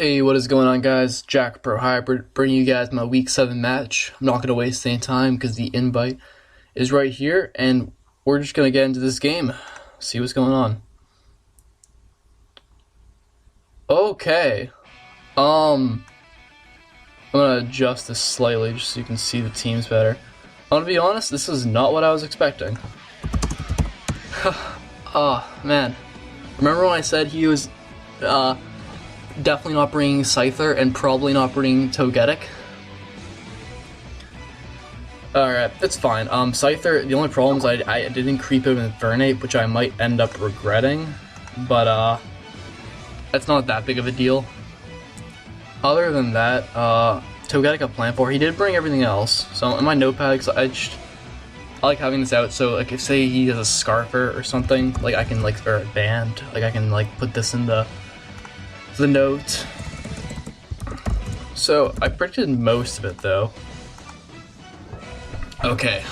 Hey, what is going on, guys? Jack Pro Hybrid bringing you guys my Week 7 match. I'm not going to waste any time because the invite is right here, and we're just going to get into this game, see what's going on. Okay. I'm going to adjust this slightly just so you can see the teams better. I'm going to be honest, this is not what I was expecting. Oh, man. Remember when I said he was, definitely not bringing Scyther and probably not bringing Togetic? Alright, it's fine. Scyther, the only problem is I didn't creep him in Infernape, which I might end up regretting, but that's not that big of a deal. Other than that, Togetic I plan for. He did bring everything else, so in my notepad, I like having this out, so like if say he has a Scarfer or something, like I can or a band, like I can put this in the note. So I predicted most of it though. Okay,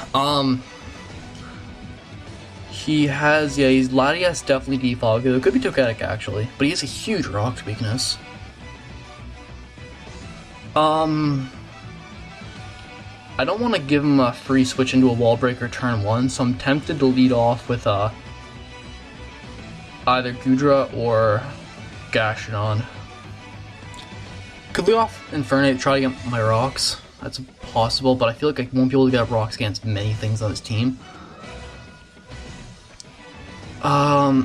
he has, he's Latias, definitely default. It could be Togetic actually, but he has a huge Rock weakness. I don't want to give him a free switch into a Wall Breaker turn 1, so I'm tempted to lead off with either Gudra or Gastrodon. Could lead off Infernape, try to get my rocks. That's possible, but I feel like I won't be able to get rocks against many things on this team. I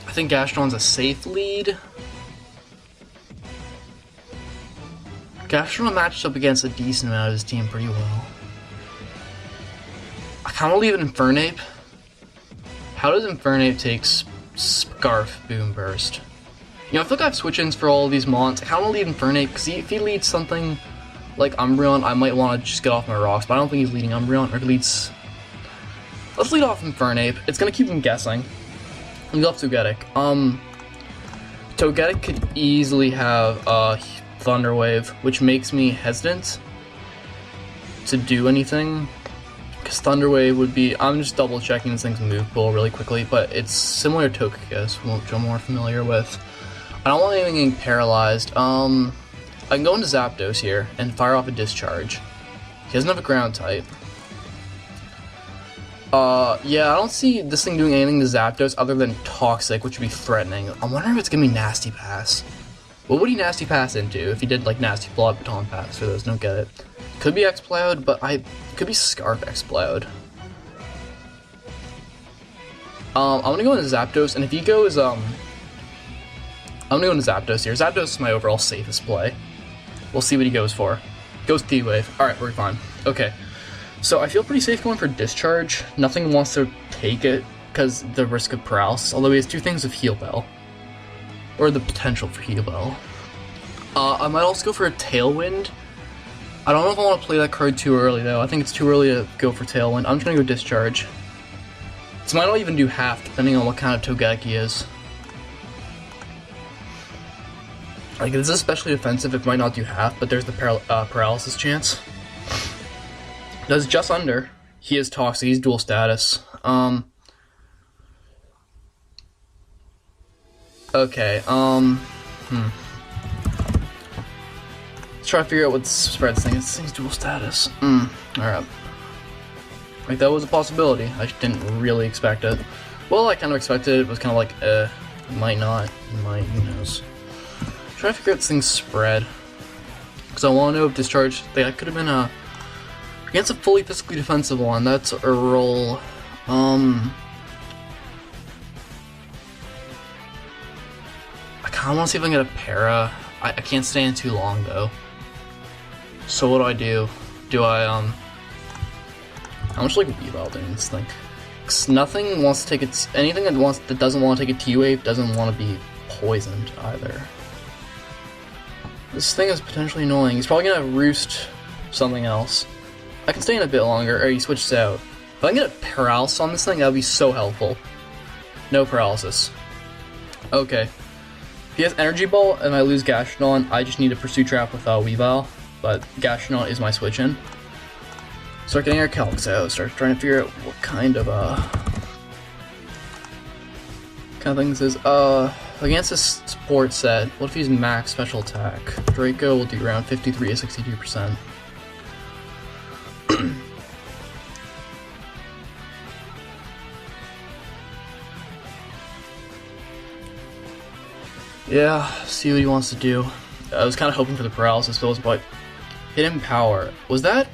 think Gastrodon's a safe lead. Gastrodon matched up against a decent amount of his team pretty well. I kind of leave it Infernape. How does Infernape take Scarf Boom Burst? You know, I feel like I have switch-ins for all of these mons. I kind of leave Infernape, because if he leads something like Umbreon, I might want to just get off my rocks, but I don't think he's leading Umbreon, or if he leads... Let's lead off Infernape. It's going to keep him guessing. Lead off Togetic. Togetic could easily have Thunder Wave, which makes me hesitant to do anything, because Thunder Wave would be... I'm just double checking this thing's move pool really quickly, but it's similar to Togekiss, which I'm more familiar with. I don't want anything getting paralyzed. I can go into Zapdos here and fire off a Discharge. He doesn't have a ground type. Yeah, I don't see this thing doing anything to Zapdos other than Toxic, which would be threatening. I'm wondering if it's gonna be Nasty Pass. What would he Nasty Pass into if he did Nasty Blood Baton Pass? For those who don't get it, could be Exploud, but could be Scarf Exploud. I'm gonna go into Zapdos, and if he goes I'm gonna go into Zapdos here. Zapdos is my overall safest play. We'll see what he goes for. Goes T-Wave. Alright, we're fine. Okay. So I feel pretty safe going for Discharge. Nothing wants to take it because the risk of paralysis, although he has two things of Heal Bell. Or the potential for Heal Bell. I might also go for a Tailwind. I don't know if I want to play that card too early though. I think it's too early to go for Tailwind. I'm just gonna go Discharge. This might not even do half depending on what kind of Togetic he is. Like, this is especially offensive, it might not do half, but there's the paralysis chance. Does just under. He is Toxic, he's dual status. Okay, let's try to figure out what the spread thing is. This thing's dual status. Alright. Like, that was a possibility. I didn't really expect it. Well, I kind of expected it. It was kind of like, might not, might, who knows. Try to figure out this thing's spread, because I want to know if Discharge, that could have been against a fully physically defensive one. That's a roll. I kind of want to see if I can get a para. I can't stay in too long though. So what do? Do I how much Weavile doing this thing? Because nothing wants to take it. Anything that doesn't want to take a T-Wave doesn't want to be poisoned either. This thing is potentially annoying. He's probably gonna roost something else. I can stay in a bit longer, or he switches out. If I can get a paralysis on this thing, that would be so helpful. No paralysis. Okay. If he has Energy Ball and I lose Gastrodon, I just need to Pursue Trap with Weavile, but Gastrodon is my switch in. Start getting our calcs out, start trying to figure out what kind of things is, Against this support set, what if he's max special attack? Draco will do around 53 to 62%. Yeah, see what he wants to do. I was kind of hoping for the paralysis builds, but hidden power. Was that?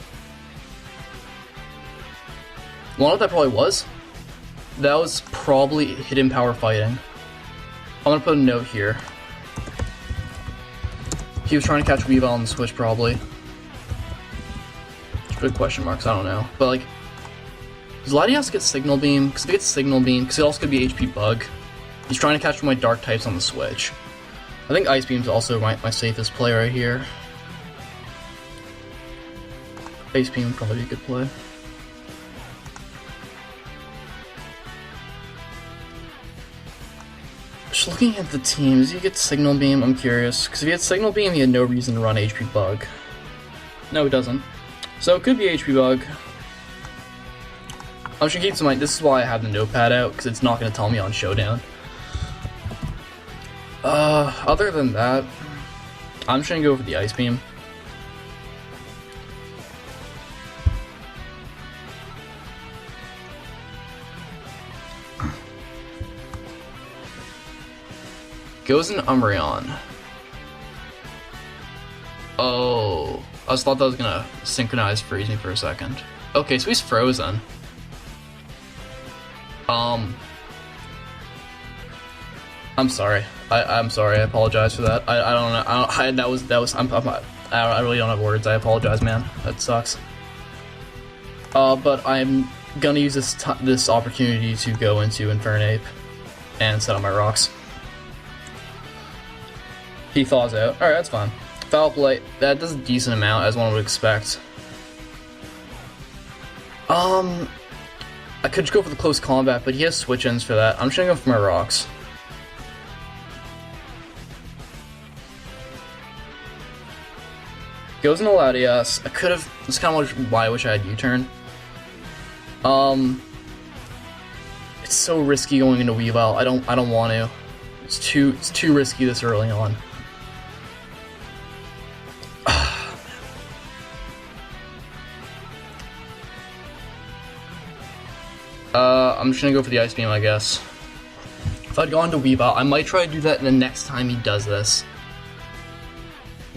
Well, what that probably was? That was probably hidden power fighting. I'm gonna put a note here. He was trying to catch Weavile on the switch, probably. Big question marks, I don't know. But, like, does Latias get Signal Beam? Because if he gets Signal Beam, because it also could be HP Bug. He's trying to catch my Dark types on the switch. I think Ice Beam's also my safest play right here. Ice Beam would probably be a good play. Just looking at the team, does he get Signal Beam? I'm curious. Because if he had Signal Beam, he had no reason to run HP Bug. No, he doesn't. So it could be HP Bug. I'm just gonna keep this in mind. This is why I have the notepad out, because it's not gonna tell me on Showdown. Other than that, I'm just gonna go for the Ice Beam. Goes in Umbreon. Oh, I just thought that was gonna synchronize freeze me for a second. Okay, so he's frozen. I'm sorry. I'm sorry. I apologize for that. I don't know. I really don't have words. I apologize, man. That sucks. But I'm gonna use this opportunity to go into Infernape and set up my rocks. He thaws out. Alright, that's fine. Foul Play, that does a decent amount, as one would expect. I could just go for the close combat, but he has switch-ins for that. I'm just gonna go for my rocks. Goes into Latias. I could have. That's kind of why I wish I had U-turn. It's so risky going into Weavile. I don't want to. It's too risky this early on. I'm just gonna go for the Ice Beam, I guess. If I'd gone to Weavile, I might try to do that the next time he does this.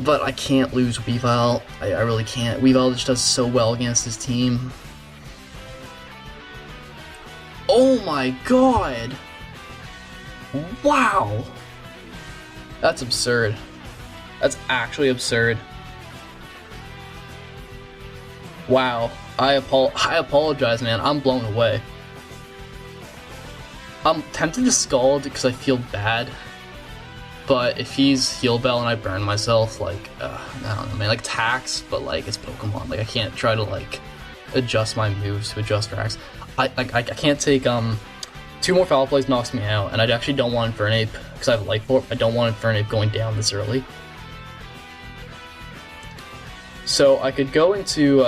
But I can't lose Weavile. I really can't. Weavile just does so well against his team. Oh my god! Wow! That's absurd. That's actually absurd. Wow. I apologize, man. I'm blown away. I'm tempted to scald because I feel bad. But if he's Heal Bell and I burn myself, like, I don't know, man, like, tax, but, like, it's Pokemon. Like, I can't try to, like, adjust my moves to adjust racks. I can't take, 2 more Foul Plays knocks me out, and I actually don't want Infernape, because I have Life Orb. I don't want Infernape going down this early. So, I could go into,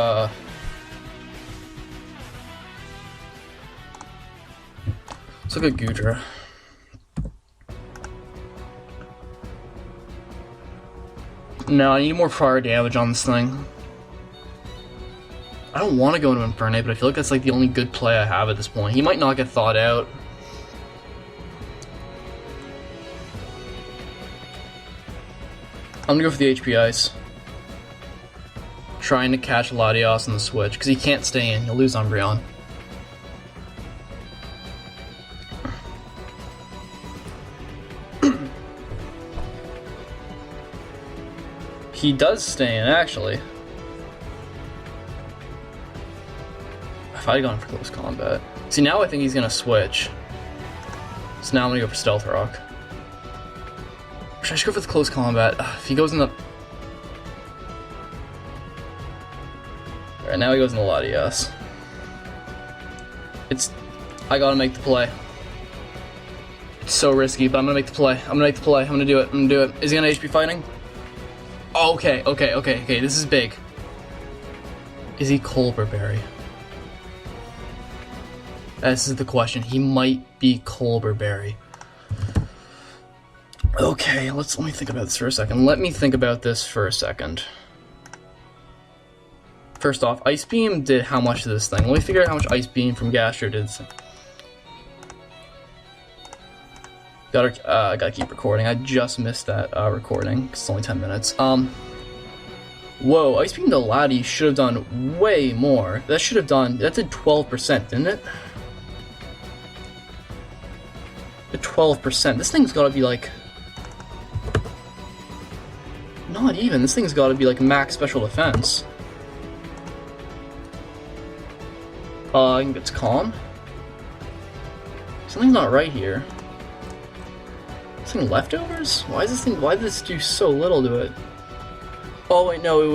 let's look at Goodra. No, I need more prior damage on this thing. I don't want to go into Infernape, but I feel like that's like the only good play I have at this point. He might not get thawed out. I'm gonna go for the HP Ice. Trying to catch Latias on the switch, because he can't stay in. He'll lose Umbreon. He does stay in, actually. If I'd gone for close combat. See, now I think he's gonna switch. So now I'm gonna go for Stealth Rock. Or should I just go for the close combat? If he goes in the... Alright, now he goes in the Latias. I gotta make the play. It's so risky, but I'm gonna make the play. I'm gonna make the play. I'm gonna do it. I'm gonna do it. Is he gonna HP fighting? Oh, okay, this is big. Is he Colberberry? This is the question. He might be Colberberry. Okay, let me think about this for a second. Let me think about this for a second. First off, Ice Beam did how much to this thing? Let me figure out how much Ice Beam from Gastro did. Gotta keep recording. I just missed that recording. It's only 10 minutes. Whoa, Ice Beam to Laddie should have done way more. That did 12%, didn't it? The 12%. This thing's gotta be like... Not even. This thing's gotta be like max special defense. I think it's calm. Something's not right here. Something leftovers? Why did this do so little to it? Oh wait, no, it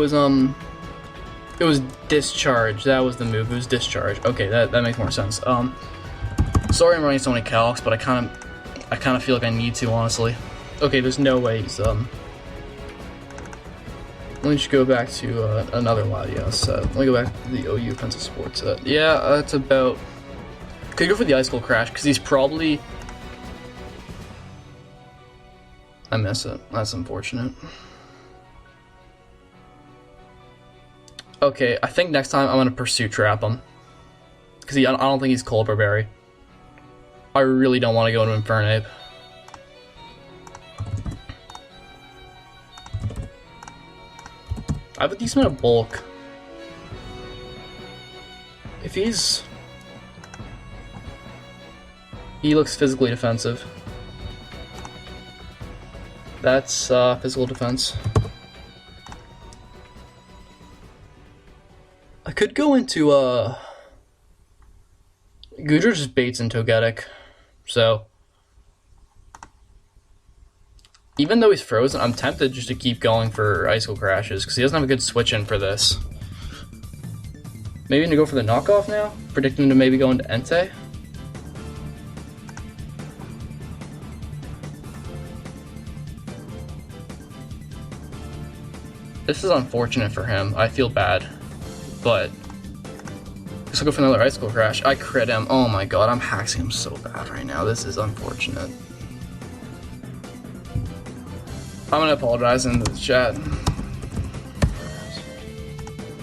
was discharge. That was the move. It was discharge. Okay, that makes more sense. Sorry I'm running so many calcs, but I kind of feel like I need to, honestly. Okay, there's no way he's Let me just go back to another Latias set. Let me go back to the OU offensive sports set. Yeah, that's about... Could go for the Ice Cold Crash, because he's probably... I miss it. That's unfortunate. Okay, I think next time I'm going to Pursuit Trap him. Because I don't think he's Colbur Berry. I really don't want to go into Infernape. I have a decent amount of bulk. If he looks physically defensive. That's physical defense. I could go into Goodra just baits in Togetic, so even though he's frozen, I'm tempted just to keep going for Icicle Crashes, because he doesn't have a good switch-in for this. Maybe to go for the knockoff now? Predicting to maybe go into Entei? This is unfortunate for him. I feel bad. But let's go for another Icicle Crash. I crit him. Oh my god, I'm hacking him so bad right now. This is unfortunate. I'm gonna apologize in the chat.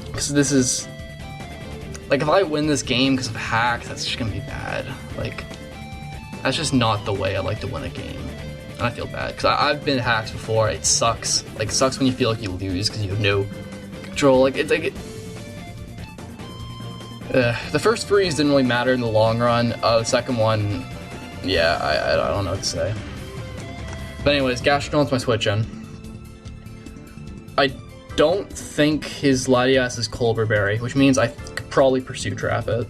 Because this is... Like, if I win this game because of hack, that's just gonna be bad. Like, that's just not the way I like to win a game. And I feel bad. Because I've been hacked before. It sucks. Like, it sucks when you feel like you lose because you have no control. Like, it's like... the first freeze didn't really matter in the long run. The second one... Yeah, I don't know what to say. But anyways, Gastrodon's my switch-in. I don't think his Latias is Colbur Berry, which means I could probably Pursuit Trap it.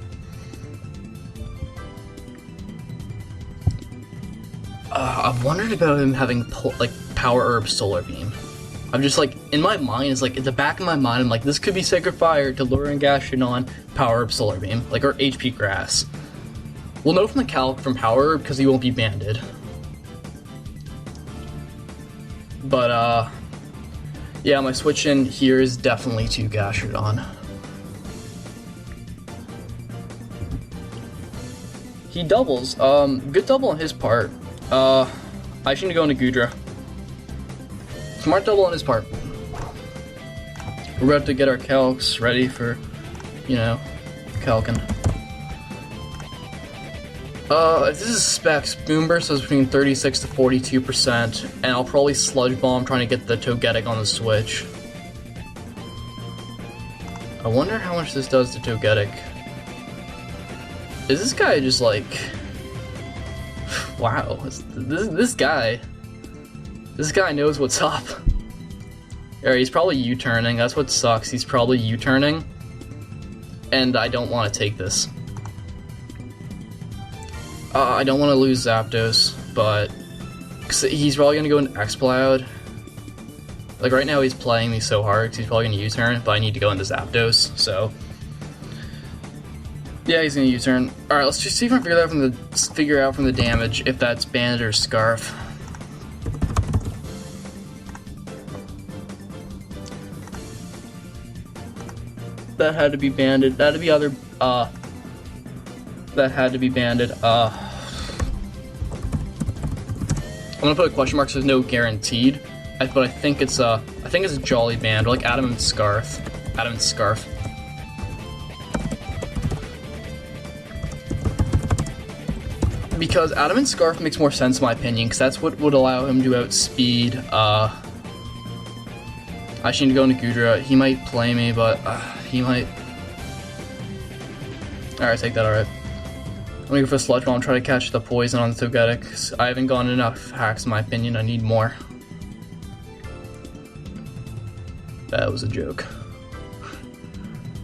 I've wondered about him having, like, Power Herb Solar Beam. I'm just, like, in my mind, it's like, in the back of my mind, I'm like, this could be Sacred Fire to lure in Gastrodon, Power Herb Solar Beam, like, or HP Grass. We'll know from the calc from Power Herb because he won't be banded. But, yeah, my switch in here is definitely to Gastrodon. He doubles. Good double on his part. I shouldn't go into Goodra. Smart double on his part. We're about to get our calcs ready for, you know, calcing. If this is specs, Boomburst is between 36 to 42%, and I'll probably Sludge Bomb trying to get the Togetic on the Switch. I wonder how much this does to Togetic. Is this guy just like... Wow, this guy knows what's up. Alright, he's probably U-turning, that's what sucks, he's probably U-turning. And I don't want to take this. I don't want to lose Zapdos, but he's probably going to go into Exploud. Like, right now he's playing me so hard because he's probably going to U-turn, but I need to go into Zapdos, so... Yeah, he's going to U-turn. Alright, let's just see if I can figure out from the damage if that's Bandit or Scarf. That had to be Bandit. That had to be other... That had to be Bandit. I'm gonna put a question mark so there's no guaranteed. But I think it's a Jolly Band, or like Adam and Scarf. Adam and Scarf. Because Adam and Scarf makes more sense in my opinion, because that's what would allow him to outspeed, I actually need to go into Gudra. He might play me, but, he might... Alright, take that, alright. I'm gonna go for Sludge Bomb, try to catch the poison on the Togetic. I haven't gotten enough hacks in my opinion, I need more. That was a joke.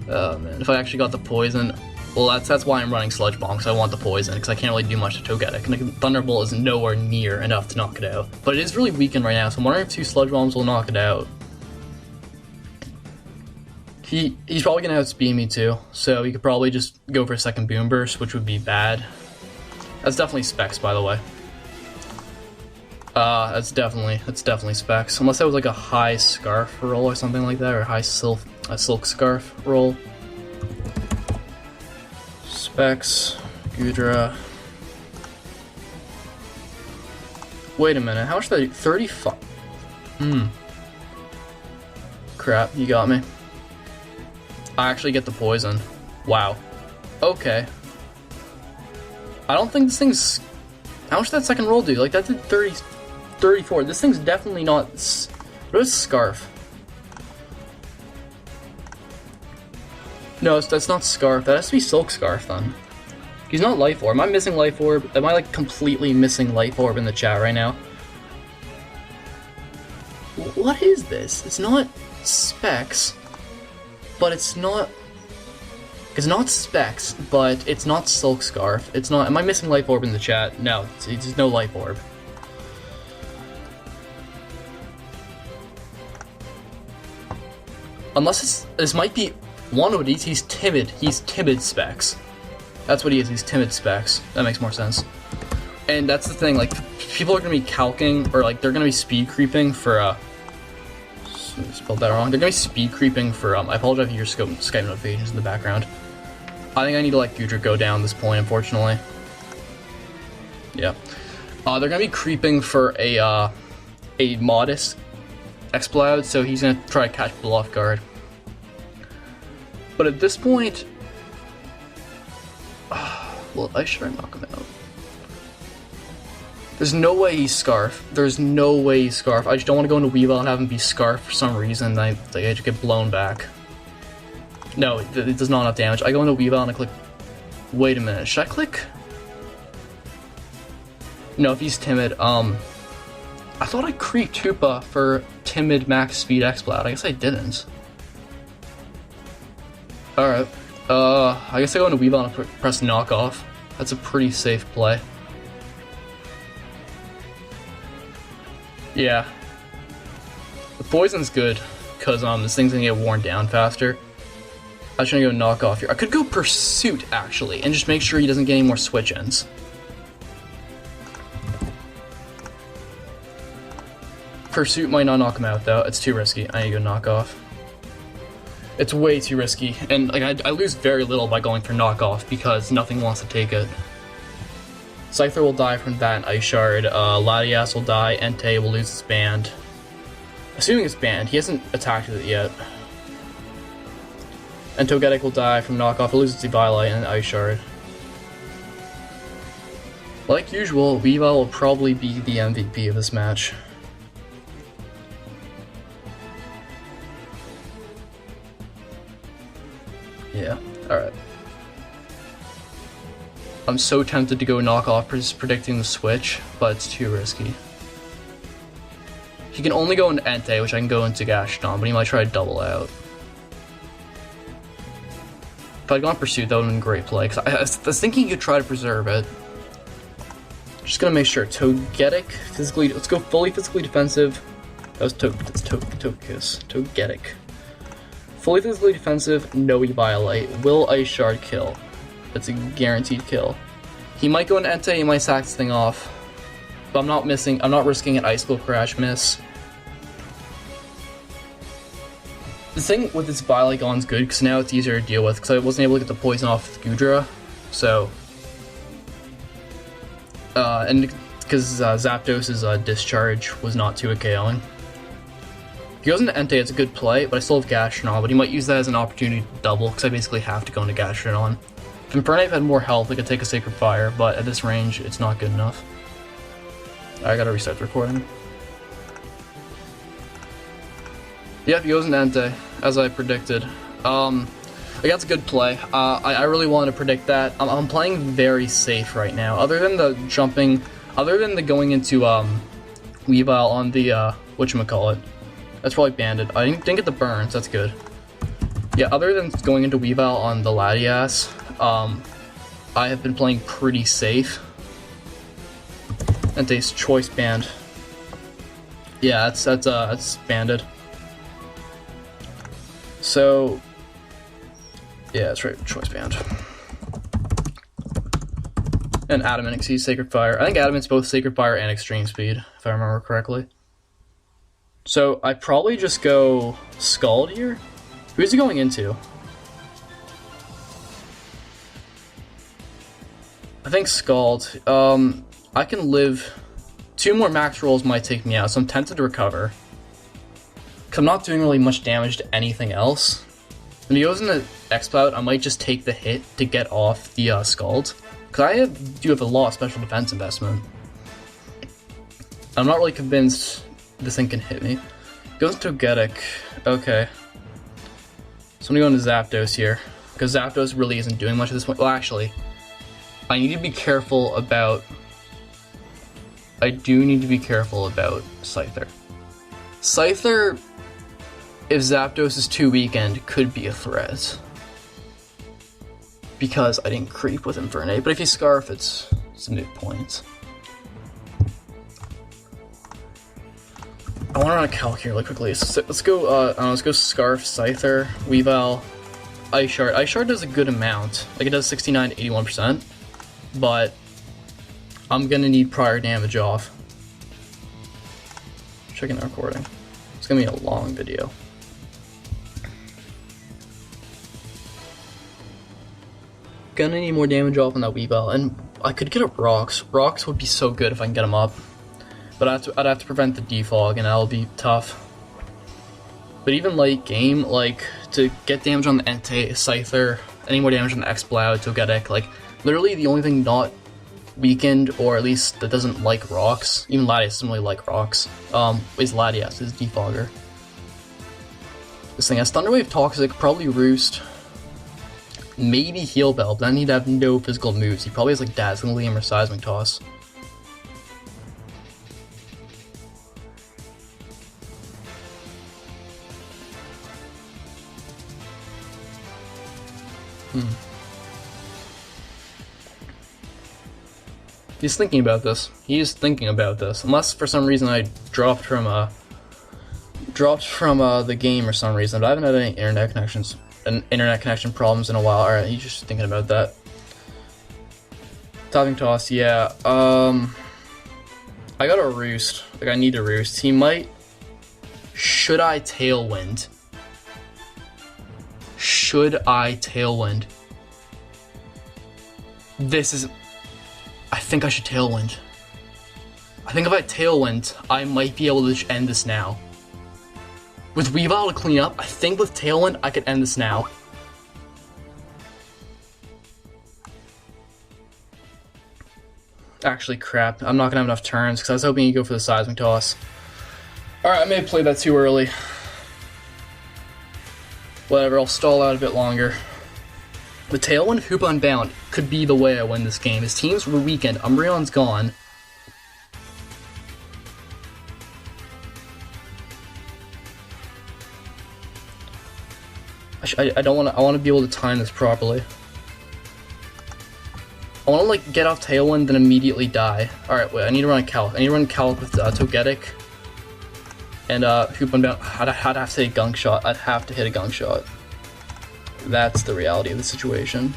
Oh man, if I actually got the poison... Well, that's why I'm running Sludge Bomb, because I want the poison, because I can't really do much to Togetic, and Thunderbolt is nowhere near enough to knock it out. But it is really weakened right now, so I'm wondering if 2 Sludge Bombs will knock it out. He's probably going to outspeed me too, so he could probably just go for a second Boom Burst, which would be bad. That's definitely Specs, by the way. That's definitely Specs. Unless that was like a high Scarf roll or something like that, or a high Silk Scarf roll. Specs, Gudra. Wait a minute, how much did I do? 35? Crap, you got me. I actually get the poison. Wow. Okay. I don't think this thing's... How much did that second roll do? Like, that did 34. This thing's definitely not... What is Scarf? No, that's not Scarf. That has to be Silk Scarf, then. He's not Life Orb. Am I missing Life Orb? Am I, like, completely missing Life Orb in the chat right now? What is this? It's not Specs, but it's not... It's not Specs, but it's not Silk Scarf. It's not... Am I missing Life Orb in the chat? No, it's no Life Orb. Unless it's... This might be... One of these, he's timid. He's timid Specs. That's what he is, he's timid Specs. That makes more sense. And that's the thing, like, people are gonna be calking, or like, they're gonna be speed creeping for, spelled that wrong. They're gonna be speed creeping for, I apologize if you hear Skype notifications in the background. I think I need to let Gudra go down this point, unfortunately. Yeah. They're gonna be creeping for a modest Exploud, so he's gonna try to catch people off guard. But at this point, well, I should knock him out. There's no way he's Scarf. There's no way he's Scarf. I just don't want to go into Weavile and have him be Scarf for some reason. I just get blown back. No, it does not have damage. I go into Weavile and I click... Wait a minute, should I click? No, if he's timid, I thought I creeped Tupa for timid max speed Exploud. I guess I didn't. Alright, I guess I go into Weavile and press Knockoff. That's a pretty safe play. Yeah. The poison's good, because this thing's gonna get worn down faster. I was trying to go Knockoff here. I could go Pursuit, actually, and just make sure he doesn't get any more switch-ins. Pursuit might not knock him out, though. It's too risky. I need to go Knockoff. It's way too risky, and like I lose very little by going for Knockoff because nothing wants to take it. Scyther will die from that and Ice Shard, Latias will die, Entei will lose his band. Assuming it's banned, he hasn't attacked with it yet. And Togetic will die from Knockoff, he'll lose its Eviolite and Ice Shard. Like usual, Weavile will probably be the MVP of this match. Yeah, alright. I'm so tempted to go Knockoff predicting the switch, but it's too risky. He can only go into Entei, which I can go into Gastrodon, but he might try to double out. If I'd gone Pursuit, that would have been a great play, because I was thinking he could try to preserve it. Just gonna make sure. Togetic, physically, let's go fully physically defensive. That was Togetic. Fully physically defensive, no Eviolite. Will Ice Shard kill? That's a guaranteed kill. He might go into Entei, he might sack this thing off. But I'm not risking an Icicle Crash miss. The thing with this Violet is good, because now it's easier to deal with, because I wasn't able to get the poison off with Gudra. So... and because Zapdos' discharge was not too KOing. If he goes into Entei, it's a good play, but I still have Gastrodon, but he might use that as an opportunity to double, because I basically have to go into Gastrodon. If Infernape had more health, I could take a Sacred Fire, but at this range, it's not good enough. I gotta restart the recording. Yep, he goes into Entei, as I predicted. That's a good play. I really wanted to predict that. I'm playing very safe right now. Other than the jumping, other than the going into Weavile on the whatchamacallit. That's probably Banded. I didn't get the burns, that's good. Yeah, other than going into Weavile on the Latias, I have been playing pretty safe. Entei's Choice Band. Yeah, that's Banded. So yeah, that's right, Choice Band. And Adamant exceeds Sacred Fire. I think Adamant's both Sacred Fire and Extreme Speed, if I remember correctly. So I probably just go Scald here. Who's he going into? I think Scald. I can live. 2 more max rolls might take me out, so I'm tempted to recover. Cause I'm not doing really much damage to anything else. When he goes into X-Cloud, I might just take the hit to get off the Scald. Because I do have a lot of special defense investment. I'm not really convinced this thing can hit me. Goes into Togetic. Okay. So I'm going to go into Zapdos here. Because Zapdos really isn't doing much at this point. Well, actually, I need to be careful about... I do need to be careful about Scyther. Scyther, if Zapdos is too weakened, could be a threat. Because I didn't creep with Infernape, but if you Scarf, it's a moot point. I want to run a calc here really quickly. So let's go Scarf, Scyther, Weavile, Ice Shard. Ice Shard does a good amount. Like it does 69 to 81%, but I'm gonna need prior damage off. Checking the recording. It's gonna be a long video. Gonna need more damage off on that Weavile, and I could get up Rocks. Rocks would be so good if I can get them up, but I'd have to prevent the defog, and that'll be tough. But even late game, like to get damage on the Entei, Scyther, any more damage on the X-Bloud, Togetic, like literally the only thing not weakened, or at least that doesn't like rocks, even Latias doesn't really like rocks, is Latias, his defogger. This thing has Thunder Wave, Toxic, probably Roost, maybe Heal Bell, but then he'd have no physical moves. He probably has like Dazzling Gleam or Seismic Toss. He's thinking about this. He's thinking about this. Unless for some reason I dropped from the game or some reason, but I haven't had any internet connection problems in a while. Alright, he's just thinking about that. Topping Toss, yeah. I got a Roost. Like, I need a Roost. He might... Should I Tailwind? Should I Tailwind? This is... I think I should Tailwind. I think if I Tailwind, I might be able to end this now. With Weavile to clean up, I think with Tailwind, I could end this now. Actually, crap. I'm not gonna have enough turns, because I was hoping you'd go for the Seismic Toss. Alright, I may have played that too early. Whatever, I'll stall out a bit longer. The Tailwind Hoop Unbound could be the way I win this game. His teams were weakened. Umbreon's gone. I don't want to. I want to be able to time this properly. I want to like get off Tailwind then immediately die. All right, wait. I need to run a Calc. I need to run Calc with Togetic and Hoop Unbound. I'd have to hit a Gunk Shot. I'd have to hit a Gunk Shot. That's the reality of the situation.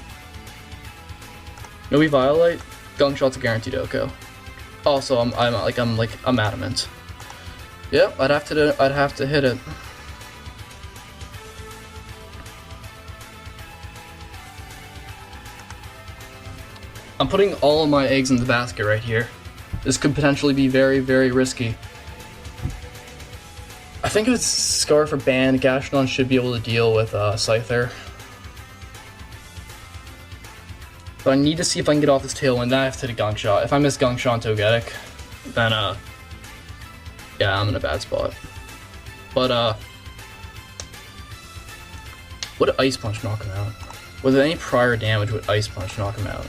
No Violite, Gunk Shot's a guaranteed OHKO. Also, I'm adamant. Yep, I'd have to hit it. I'm putting all of my eggs in the basket right here. This could potentially be very, very risky. I think if it's Scarf or Band, Gastrodon should be able to deal with Scyther. But I need to see if I can get off this Tailwind, then I have to hit a Gunk Shot. If I miss Gunk Shot and Togetic, then yeah, I'm in a bad spot. But would Ice Punch knock him out? Was there any prior damage would Ice Punch knock him out?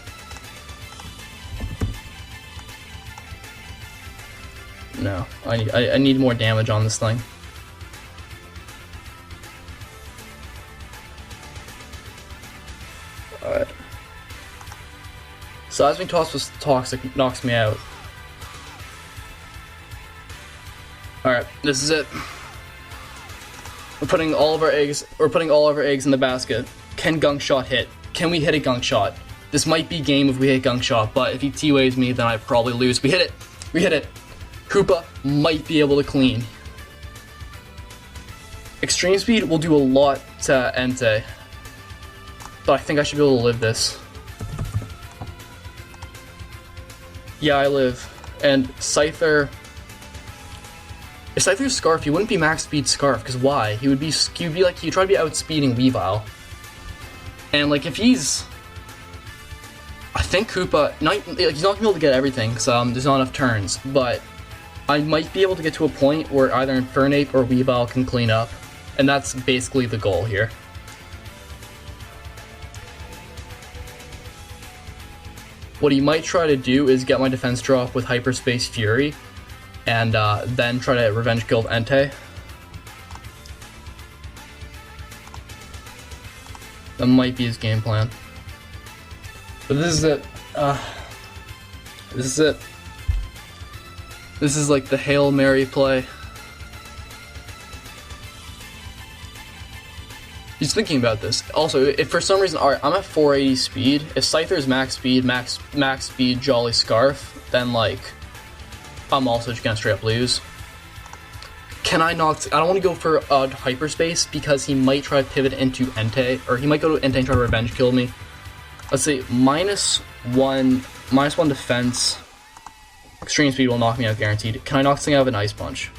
No, I need more damage on this thing. Alright. Seismic Toss was toxic, knocks me out. Alright, this is it. We're putting all of our eggs in the basket. Can Gunk Shot hit? Can we hit a Gunk Shot? This might be game if we hit Gunk Shot, but if he T-Waves me, then I probably lose. We hit it! We hit it! Koopa might be able to clean. Extreme Speed will do a lot to Entei, but I think I should be able to live this. Yeah, I live. And Scyther... If Scyther's Scarf, he wouldn't be max speed Scarf, because why? He'd be like, he'd try to be outspeeding Weavile. And like, if he's... I think Koopa, he's not gonna be able to get everything, because there's not enough turns, but I might be able to get to a point where either Infernape or Weavile can clean up, and that's basically the goal here. What he might try to do is get my defense drop with Hyperspace Fury, and then try to revenge kill Entei. That might be his game plan. But this is it. This is it. This is like the Hail Mary play. He's thinking about this. Also, if for some reason, alright, I'm at 480 speed. If Scyther's max speed Jolly Scarf, then like, I'm also just gonna straight up lose. Can I not? I don't want to go for Hyperspace because he might try to pivot into Entei, or he might go to Entei and try to revenge kill me. Let's see, -1 defense. Extreme Speed will knock me out guaranteed. Can I knock this thing out with an Ice Punch?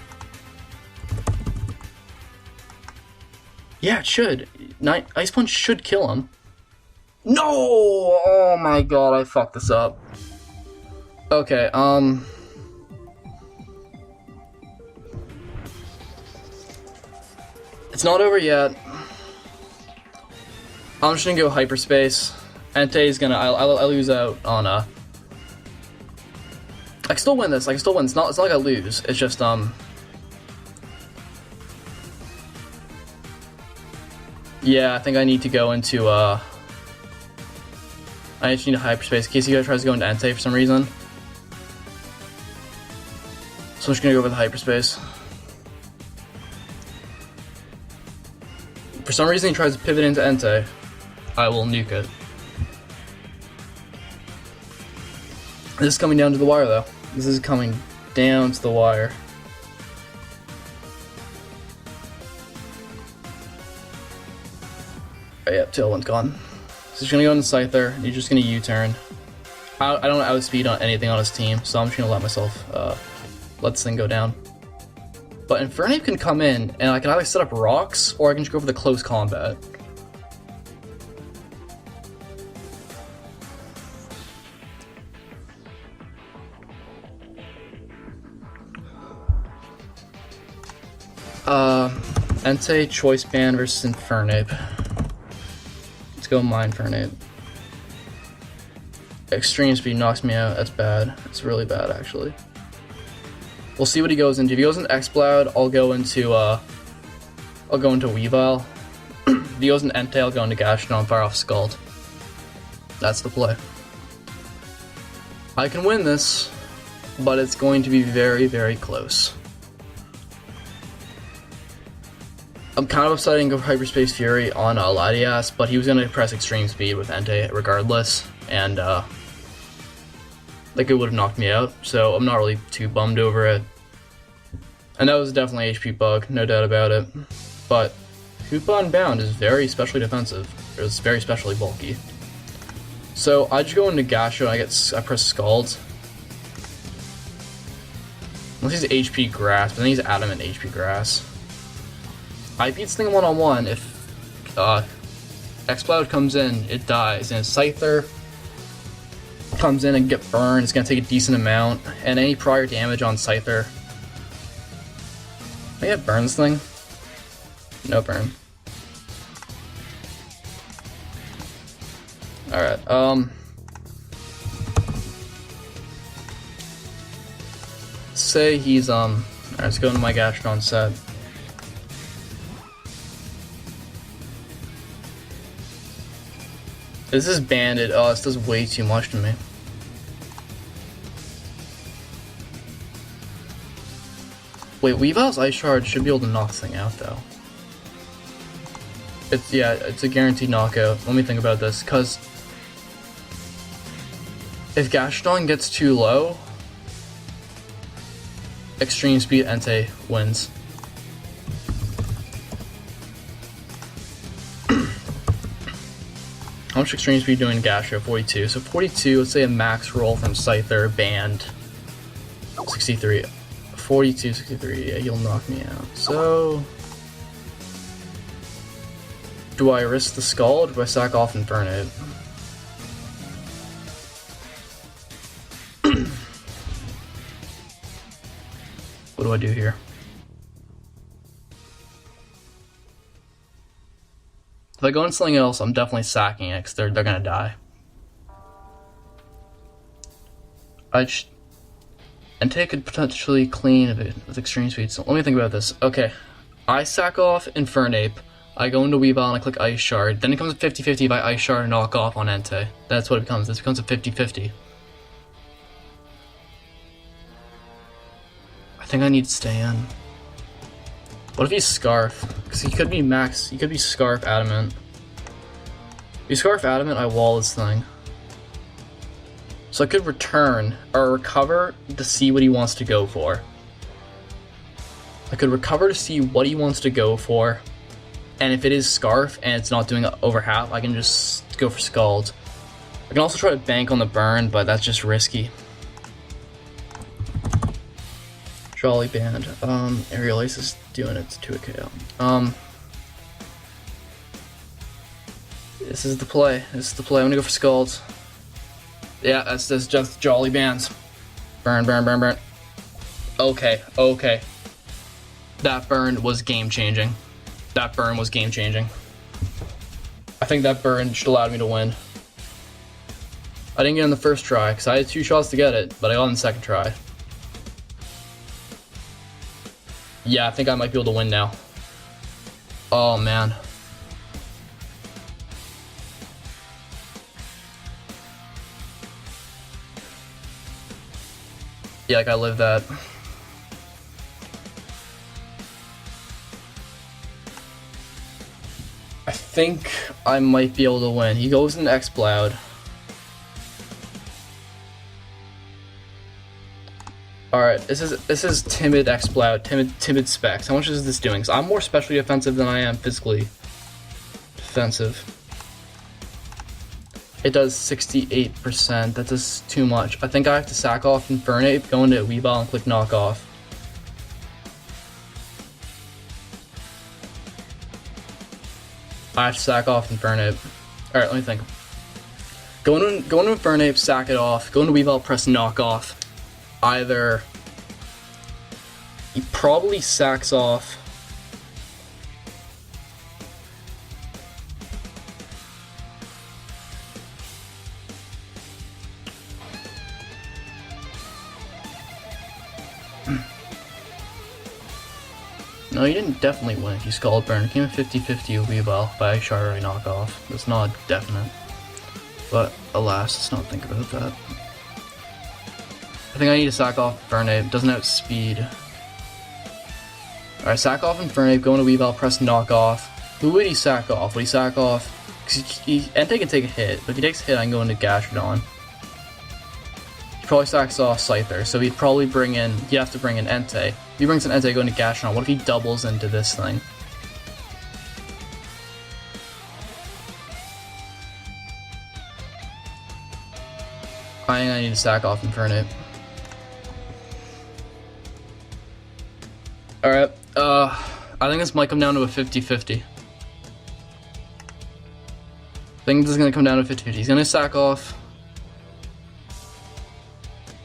Yeah, it should. Ice Punch should kill him. No! Oh my god, I fucked this up. Okay, it's not over yet. I'm just gonna go Hyperspace. Entei's gonna, I'll lose out on, I can still win this, It's not like I lose, it's just, yeah, I think I need to go into, I just need a Hyperspace in case he tries to go into Entei for some reason. So I'm just gonna go with Hyperspace. For some reason he tries to pivot into Entei, I will nuke it. This is coming down to the wire though. This is coming down to the wire. Oh, yeah, Tailwind's gone. So he's gonna go into Scyther, and he's just gonna U-turn. I don't outspeed on anything on his team, so I'm just gonna let myself let this thing go down. But Infernape can come in, and I can either set up rocks, or I can just go for the close combat. Entei Choice Band versus Infernape. Let's go my Infernape. Extreme Speed knocks me out, that's bad. It's really bad, actually. We'll see what he goes into. If he goes into Exploud, I'll go into Weavile. If he goes into Entei, I'll go into Gastrodon and fire off Scald. That's the play. I can win this, but it's going to be very, very close. I'm kind of upset I didn't go for Hyperspace Fury on Latias, but he was going to press Extreme Speed with Entei regardless, and like it would have knocked me out, so I'm not really too bummed over it. And that was definitely an HP bug, no doubt about it. But Koopa Unbound is very specially defensive. It's very specially bulky. So I just go into Gasho and I press Scald. Unless he's HP Grass, but then he's Adamant HP Grass. I beat this thing one-on-one. If Exploud comes in, it dies. And Scyther comes in and get burned, it's going to take a decent amount. And any prior damage on Scyther. I get burns thing? No burn. Alright, say he's, alright, let's go into my Gastron set. This is banded. Oh, this does way too much to me. Wait, Weavile's Ice Shard should be able to knock this thing out, though. It's a guaranteed knockout. Let me think about this, because if Gastron gets too low, Extreme Speed Entei wins. How much Extreme Speed doing Gastro? 42. So 42, let's say a max roll from Scyther, band 63. 42, 63, yeah, he'll knock me out. So do I risk the Skull, or do I sack off and burn it? What do I do here? If I go into something else, I'm definitely sacking it, because they're gonna die. Entei could potentially clean a bit with Extreme Speed, so let me think about this. Okay, I sack off Infernape, I go into Weavile and I click Ice Shard, then it becomes a 50-50 if I Ice Shard and knock off on Entei. That's what it becomes, this becomes a 50-50. I think I need to stay in. What if he's Scarf? Because he could be max, he could be Scarf Adamant. If he's Scarf Adamant, I wall this thing. So I could return, or recover to see what he wants to go for. I could recover to see what he wants to go for, and if it is Scarf and it's not doing over half, I can just go for Scald. I can also try to bank on the burn, but that's just risky. Jolly Band. Aerial Ace is doing it to a KO. This is the play. This is the play. I'm gonna go for Scalds. Yeah, that's just Jolly Bands. Burn, burn, burn, burn. Okay, okay. That burn was game changing. That burn was game changing. I think that burn should allow me to win. I didn't get it in the first try, because I had 2 shots to get it, but I got it in the second try. Yeah, I think I might be able to win now. Oh, man. Yeah, like I lived that. I think I might be able to win. He goes into Exploud. Alright, this is timid Exploud, timid specs. How much is this doing? Because I'm more specially defensive than I am physically defensive. It does 68%. That does too much. I think I have to sack off Infernape, go into Weavile, and click knock off. I have to sack off Infernape. Alright, let me think. Go into Infernape, sack it off. Go into Weavile, press knock off. Either he probably sacks off. No, you didn't definitely win if you Scald Burn. It came at 50-50 with Weavile by Ice Shard or knock off. That's not definite. But alas, let's not think about that. I think I need to sack off Infernape. Doesn't have speed. Alright, sack off Infernape, go into Weavile, press knock off. Who would he sack off? Would he sack off? Because Entei can take a hit, but if he takes a hit, I can go into Gastrodon. He probably sacks off Scyther, so he'd probably bring in. He'd have to bring in Entei. If he brings in Entei, go into Gastrodon. What if he doubles into this thing? I think I need to sack off Infernape. Alright, I think this might come down to a 50-50. I think this is gonna come down to 50-50. He's gonna sack off.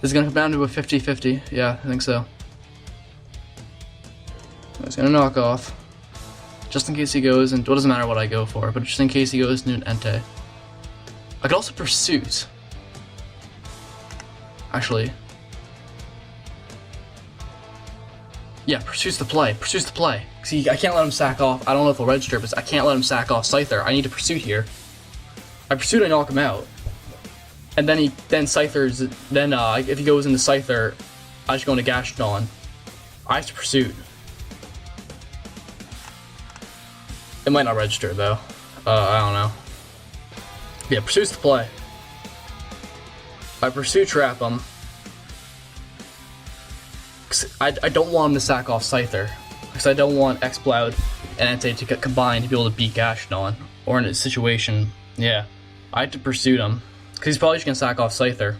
This is gonna come down to a 50-50. Yeah, I think so. He's gonna knock off. Just in case he goes, and it doesn't matter what I go for, but just in case he goes into an Entei. I could also Pursuit. Actually. Yeah, Pursuit's the play. Pursuit's the play. See, I can't let him sack off. I don't know if he'll register, but I can't let him sack off Scyther. I need to Pursuit here. I Pursuit, I knock him out. And then Scyther's, if he goes into Scyther, I just go into Gastrodon. I have to Pursuit. It might not register, though. I don't know. Yeah, Pursuit's the play. I Pursuit trap him. I don't want him to sack off Scyther, because I don't want Exploud and Entei to combine to be able to beat Gastrodon. Or in a situation, yeah, I have to Pursuit him, because he's probably just gonna sack off Scyther.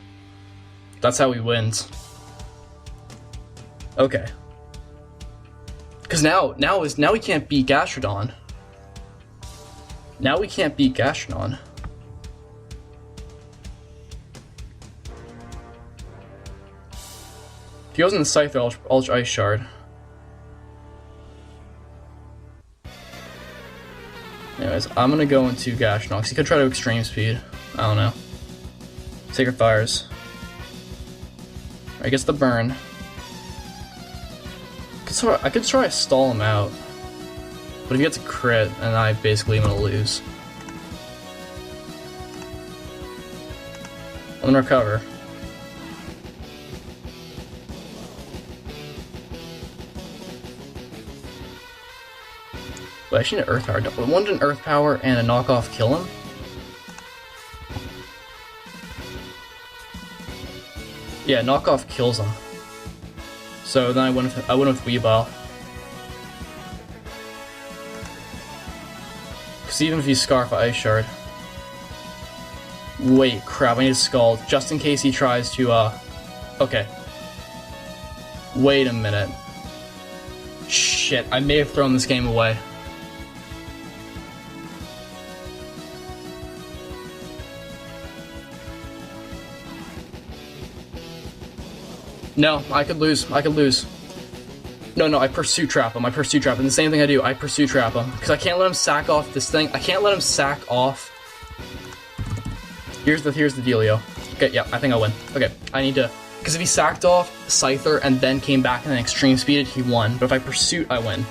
That's how he wins. Okay. Because now we can't beat Gastrodon. Now we can't beat Gastrodon. If he goes in the Scyther, Ultra Ice Shard. Anyways, I'm gonna go into Gastrodon, because he could try to Extreme Speed. I don't know. Sacred Fires. I guess the burn. I could try to stall him out. But if he gets a crit, then I basically am gonna lose. I'm gonna recover. But I should need an Earth Power. Wouldn't an Earth Power and a knockoff kill him? Yeah, knockoff kills him. So then I went with Weavile. Because even if he's Scarf, Ice Shard. Wait, crap, I need to Scald, just in case he tries to, okay. Wait a minute. Shit, I may have thrown this game away. No, I could lose. No, I Pursuit Trap him. And the same thing I do, I Pursuit Trap him. Because I can't let him sack off this thing. I can't let him sack off. Here's the dealio. Okay, yeah, I think I'll win. Okay, I need to... Because if he sacked off Scyther and then came back and then Extreme Speeded, he won. But if I Pursuit, I win.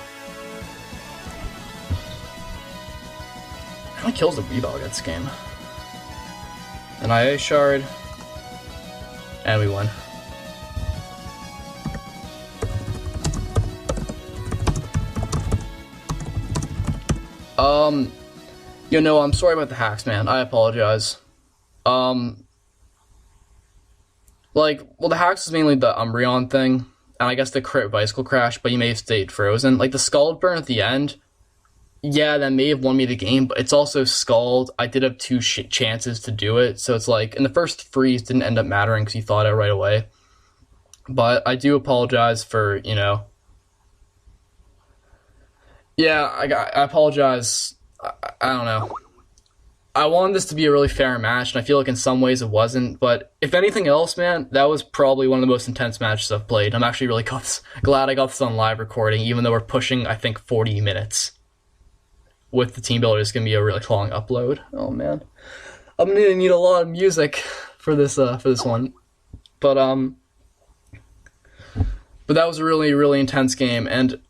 How many kills did Weavile get this game? An IA Shard. And we won. You know, I'm sorry about the hacks, man. I apologize. Well, the hacks is mainly the Umbreon thing, and I guess the crit Bicycle Crash, but you may have stayed frozen. Like, the Scald Burn at the end, yeah, that may have won me the game, but it's also Scald. I did have two chances to do it, so it's like, and the first freeze didn't end up mattering because you thought it right away. But I do apologize for, you know... Yeah, I apologize. I don't know. I wanted this to be a really fair match, and I feel like in some ways it wasn't, but if anything else, man, that was probably one of the most intense matches I've played. I'm actually really glad I got this on live recording, even though we're pushing, I think, 40 minutes. With the team builder, it's going to be a really long upload. Oh, man. I'm going to need a lot of music for this one. But that was a really, really intense game, and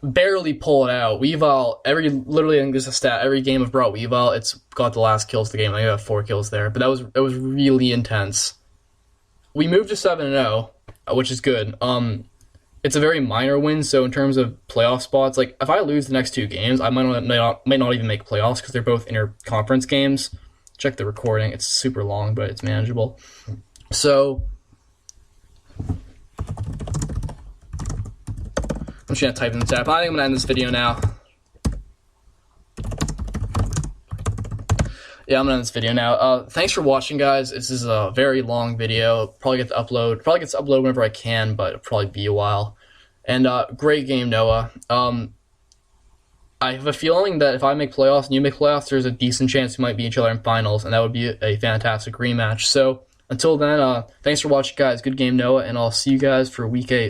barely pull it out. Weavile, literally, I think there's a stat, every game I've brought Weavile, it's got the last kills of the game. I got 4 kills there, but it was really intense. We moved to 7-0, which is good. It's a very minor win, so in terms of playoff spots, like, if I lose the next 2 games, I might not even make playoffs, because they're both inter-conference games. Check the recording, it's super long, but it's manageable. So... I'm just going to type in the chat. I think I'm going to end this video now. Yeah, I'm going to end this video now. Thanks for watching, guys. This is a very long video. Probably gets to upload whenever I can, but it'll probably be a while. And great game, Noah. I have a feeling that if I make playoffs and you make playoffs, there's a decent chance we might beat each other in finals, and that would be a fantastic rematch. So until then, thanks for watching, guys. Good game, Noah, and I'll see you guys for week 8.